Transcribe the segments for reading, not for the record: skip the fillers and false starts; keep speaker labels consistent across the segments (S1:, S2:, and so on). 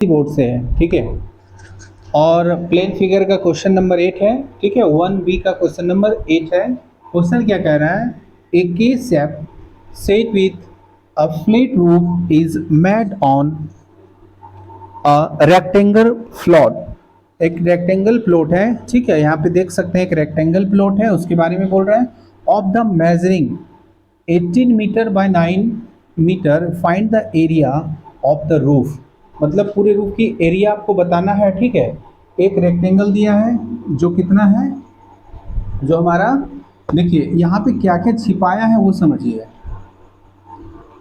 S1: Board से है, ठीक है। और प्लेन फिगर का क्वेश्चन नंबर 8 है, ठीक है। 1B का क्वेश्चन नंबर 8 है। क्वेश्चन क्या कह रहा है, ए के shape set with a flat roof is made on a rectangle plot. एक रेक्टेंगल प्लॉट है, ठीक है। यहाँ पे देख सकते हैं एक रेक्टेंगल प्लॉट है, उसके बारे में बोल रहा है। Of the measuring 18 metre by 9 metre find the area of the roof. मतलब पूरे रूफ की एरिया आपको बताना है, ठीक है। एक रेक्टेंगल दिया है जो कितना है, जो हमारा, देखिए यहाँ पे क्या क्या छिपाया है वो समझिए।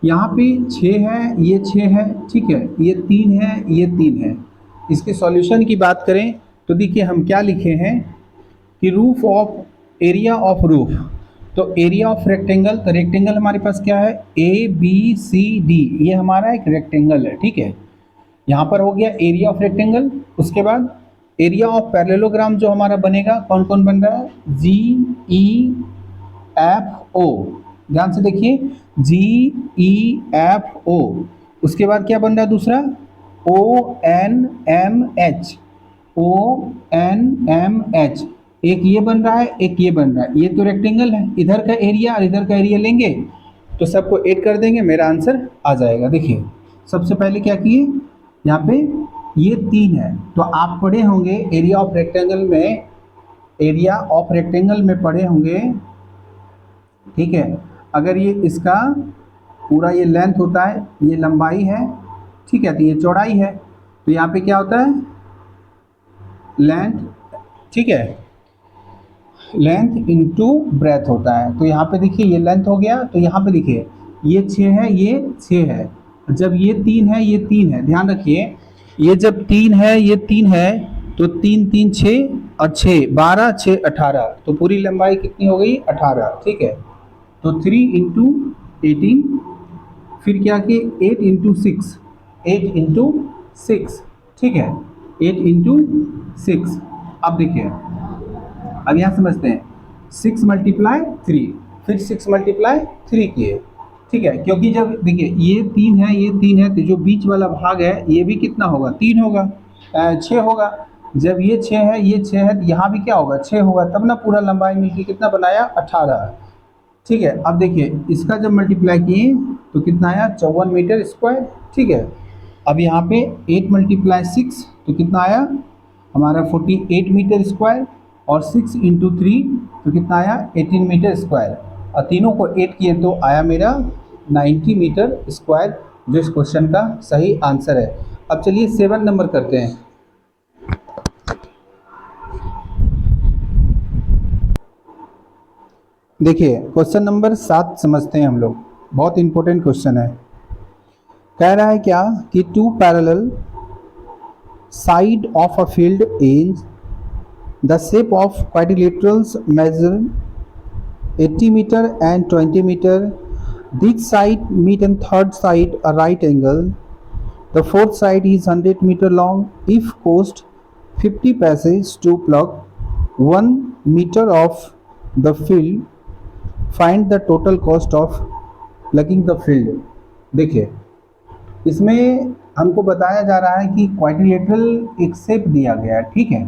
S1: यहाँ पे 6 है, ये 6 है, ठीक है। ये 3 है, ये 3 है। इसके सॉल्यूशन की बात करें तो देखिए हम क्या लिखे हैं कि roof of, area of roof, तो एरिया ऑफ रेक्टेंगल, तो रेक्टेंगल हमारे पास क्या है, ए बी सी डी, ये हमारा एक रेक्टेंगल है, ठीक है। यहाँ पर हो गया एरिया ऑफ रेक्टेंगल। उसके बाद एरिया ऑफ पैरेललोग्राम जो हमारा बनेगा, कौन कौन बन रहा है, जी ई एफ ओ, ध्यान से देखिए, जी ई एफ ओ। उसके बाद क्या बन रहा है दूसरा, O N M H, O N M H. एक ये बन रहा है, एक ये बन रहा है। ये तो रेक्टेंगल है, इधर का एरिया और इधर का एरिया लेंगे तो सबको ऐड कर देंगे, मेरा आंसर आ जाएगा। देखिए सबसे पहले क्या किए, यहाँ पे ये 3 है, तो आप पढ़े होंगे एरिया ऑफ रेक्टेंगल में, एरिया ऑफ रेक्टेंगल में पढ़े होंगे, ठीक है। अगर ये इसका पूरा ये लेंथ होता है, ये लंबाई है, ठीक है, तो ये चौड़ाई है, तो यहाँ पे क्या होता है, लेंथ, ठीक है, लेंथ इनटू ब्रेथ होता है। तो यहाँ पे देखिए ये लेंथ हो गया, तो यहाँ पे देखिए ये 6 है, ये 6 है। जब ये 3 है, ये 3 है, ध्यान रखिए, ये जब 3 है, ये 3 है, तो 3 3 6 और 6 12, 6 18, तो पूरी लंबाई कितनी हो गई, 18, ठीक है। तो 3 इंटू 18, फिर क्या कि 8 इंटू 6, 8 इंटू 6, ठीक है, 8 इंटू 6। अब देखिए, अब यहाँ समझते हैं, 6 मल्टीप्लाई 3, फिर 6 मल्टीप्लाई 3 किए, ठीक है। क्योंकि जब देखिए ये 3 है, ये 3 है, तो जो बीच वाला भाग है ये भी कितना होगा, 3 होगा, 6 होगा। जब ये 6 है, ये 6 है, तो यहाँ भी क्या होगा, 6 होगा, तब ना पूरा लंबाई मिलकर कितना बनाया, 18, ठीक है। अब देखिए इसका जब मल्टीप्लाई किए तो कितना आया, 54 मीटर स्क्वायर, ठीक है। अब यहाँ पे 8 मल्टीप्लाई 6 तो कितना आया हमारा, 48 मीटर स्क्वायर, और 6 इंटू 3 तो कितना आया, 18 मीटर स्क्वायर, और तीनों को ऐड किए तो आया मेरा 90 मीटर स्क्वायर, जो इस क्वेश्चन का सही आंसर है। अब चलिए 7 नंबर करते हैं। देखिए क्वेश्चन नंबर 7 समझते हैं हम लोग, बहुत इंपॉर्टेंट क्वेश्चन है। कह रहा है क्या कि 2 parallel side of a field is the shape of quadrilaterals measure 80 meter and 20 meter. This side meet and third side a right angle. The fourth side is 100 meter long. If cost 50 paise to plug 1 meter of the field, find the total cost of plugging the field. देखिए इसमें हमको बताया जा रहा है कि quadrilateral एक shape दिया गया है, ठीक है,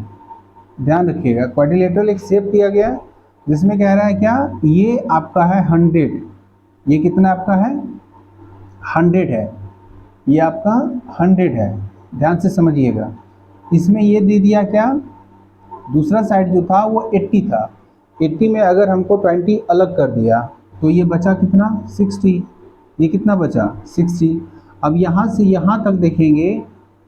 S1: ध्यान रखिएगा। क्वाड्रिलेटरल एक शेप दिया गया जिसमें कह रहा है क्या, ये आपका है 100, ये कितना आपका है, 100 है, ये आपका 100 है, ध्यान से समझिएगा। इसमें ये दे दिया क्या, दूसरा साइड जो था वो 80 था, 80 में अगर हमको 20 अलग कर दिया तो ये बचा कितना, 60, ये कितना बचा, 60। अब यहाँ से यहाँ तक देखेंगे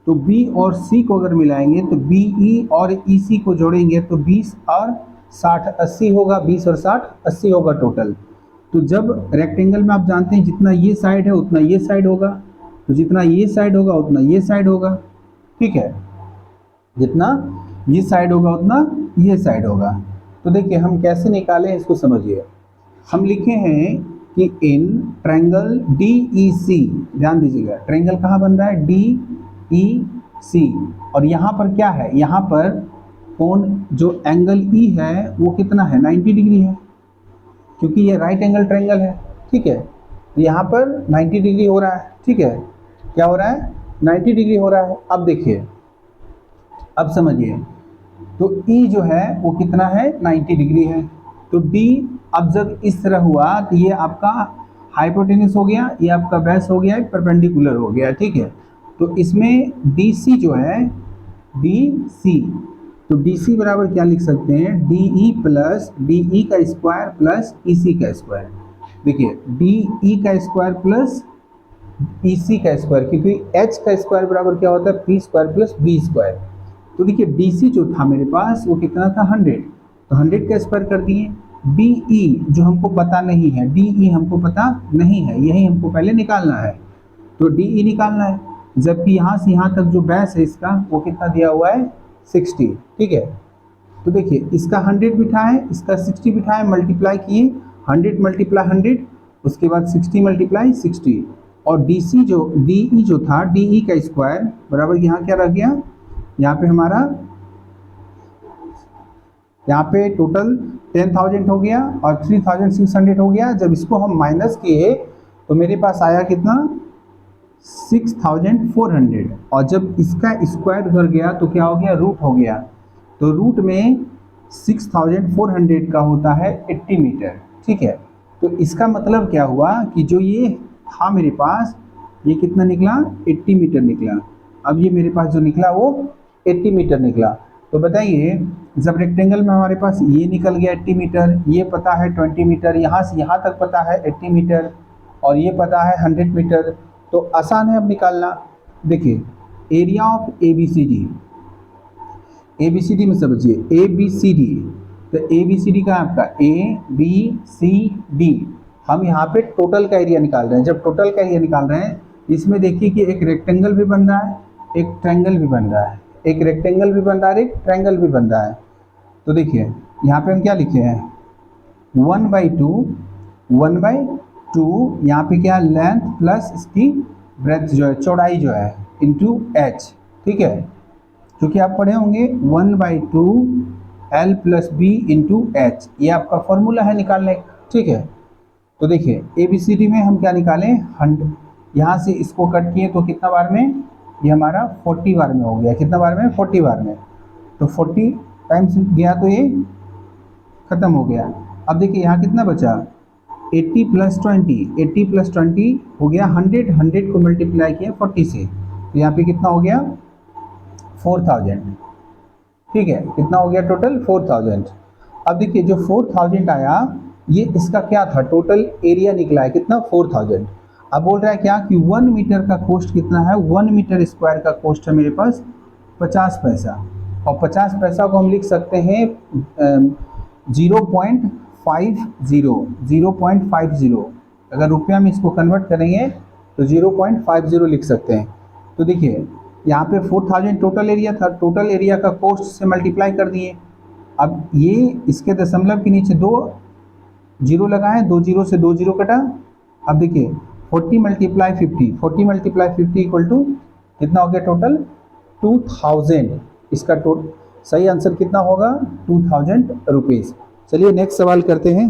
S1: तो B और C को अगर मिलाएंगे तो BE और EC को जोड़ेंगे तो 20 और 60 80 होगा, 20 और 60 80 होगा टोटल। तो जब रेक्टेंगल में आप जानते हैं जितना ये साइड है उतना ये साइड होगा, तो जितना ये साइड होगा उतना ये साइड होगा, ठीक है, जितना ये साइड होगा उतना ये साइड होगा। तो देखिए हम कैसे निकालें इसको समझिए। हम लिखे हैं कि इन ट्रायंगल DEC, ध्यान दीजिएगा, ट्रायंगल कहाँ बन रहा है, DEC, और यहाँ पर क्या है, यहाँ पर कोण जो एंगल E है वो कितना है, 90 डिग्री है, क्योंकि ये राइट एंगल ट्रायंगल है, ठीक है। तो यहाँ पर 90 डिग्री हो रहा है, ठीक है, क्या हो रहा है, 90 डिग्री हो रहा है। अब देखिए, अब समझिए, तो E जो है वो कितना है, 90 डिग्री है। तो D अब जब इस तरह हुआ तो ये आपका हाइपोटेन्यूस हो गया, ये आपका बेस हो गया, परपेंडिकुलर हो गया, ठीक है। तो इसमें DC जो है, DC, तो DC बराबर क्या लिख सकते हैं, DE प्लस DE का स्क्वायर प्लस EC का स्क्वायर। देखिए DE का स्क्वायर प्लस EC का स्क्वायर, क्योंकि H का स्क्वायर बराबर क्या होता है, P square plus B square. तो देखिए DC जो था मेरे पास वो कितना था, 100, तो 100 का स्क्वायर कर दिए। DE जो हमको पता नहीं है, DE हमको पता नहीं है, यही हमको पहले निकालना है, तो DE निकालना है। जबकि यहाँ से यहाँ तक जो बेस है इसका वो कितना दिया हुआ है, 60, ठीक है। तो देखिए इसका 100 बिठाए, इसका 60 बिठाए, मल्टीप्लाई किए, 100 मल्टीप्लाई 100, उसके बाद 60 मल्टीप्लाई 60, और DC जो DE जो था, DE का स्क्वायर बराबर यहाँ क्या रह गया, यहाँ पे हमारा, यहाँ पे टोटल 10,000 हो गया और 3,600 हो गया। जब इसको हम माइनस किए तो मेरे पास आया कितना, 6,400, और जब इसका स्क्वायर उधर गया तो क्या हो गया, रूट हो गया। तो रूट में 6,400 का होता है 80 मीटर, ठीक है। तो इसका मतलब क्या हुआ कि जो ये था मेरे पास, ये कितना निकला, 80 मीटर निकला। अब ये मेरे पास जो निकला वो 80 मीटर निकला। तो बताइए, जब रेक्टेंगल में हमारे पास ये निकल गया 80 मीटर, ये पता है 20 मीटर, यहाँ से यहाँ तक पता है 80 मीटर, और ये पता है 100 मीटर, तो आसान है अब निकालना। देखिए एरिया ऑफ ABCD, ABCD में समझिए, ABCD, तो ABCD का आपका ABCD, हम यहाँ पे टोटल का एरिया निकाल रहे हैं। जब टोटल का एरिया निकाल रहे हैं, इसमें देखिए कि एक रेक्टेंगल भी बन रहा है, एक ट्रायंगल भी बन रहा है, एक रेक्टेंगल भी बन रहा है, एक ट्रायंगल भी बन रहा है। तो देखिए यहाँ पे हम क्या लिखे हैं, 1/2, 1/2, यहाँ पे क्या, लेंथ प्लस इसकी ब्रेथ जो है, चौड़ाई जो है, इंटू H, ठीक है। क्योंकि आप पढ़े होंगे 1/2 L plus B into H, ये आपका फॉर्मूला है निकालने का, ठीक है। तो देखिए ABCD में हम क्या निकालें, 100, यहाँ से इसको कट किए तो कितना बार में, ये हमारा 40 बार में हो गया, कितना बार में, 40 बार में। तो 40 टाइम्स गया तो ये खत्म हो गया। अब देखिए यहाँ कितना बचा, 80 प्लस 20, 80 प्लस 20 हो गया 100, 100 को मल्टीप्लाई किया 40 से, तो यहाँ पे कितना हो गया, 4,000, ठीक है। कितना हो गया टोटल, 4,000। अब देखिए जो 4,000 आया, ये इसका क्या था, टोटल एरिया निकला है कितना, 4,000। अब बोल रहा है क्या कि 1 मीटर का कॉस्ट कितना है, 1 मीटर स्क्वायर का कॉस्ट है मेरे पास 50 पैसा, और 50 पैसा को हम लिख सकते हैं 0.50, अगर रुपया में इसको कन्वर्ट करेंगे तो 0.50 लिख सकते हैं। तो देखिए यहाँ पे 4,000 टोटल एरिया था, टोटल एरिया का कॉस्ट से मल्टीप्लाई कर दिए। अब ये इसके दशमलव के नीचे 2 जीरो लगाएं, 2 जीरो से 2 जीरो कटा। अब देखिए 40 मल्टीप्लाई 50, 40 मल्टीप्लाई 50 इक्वल टू कितना हो गया टोटल, 2,000। इसका सही आंसर कितना होगा, 2,000 रुपीज़। चलिए नेक्स्ट सवाल करते हैं।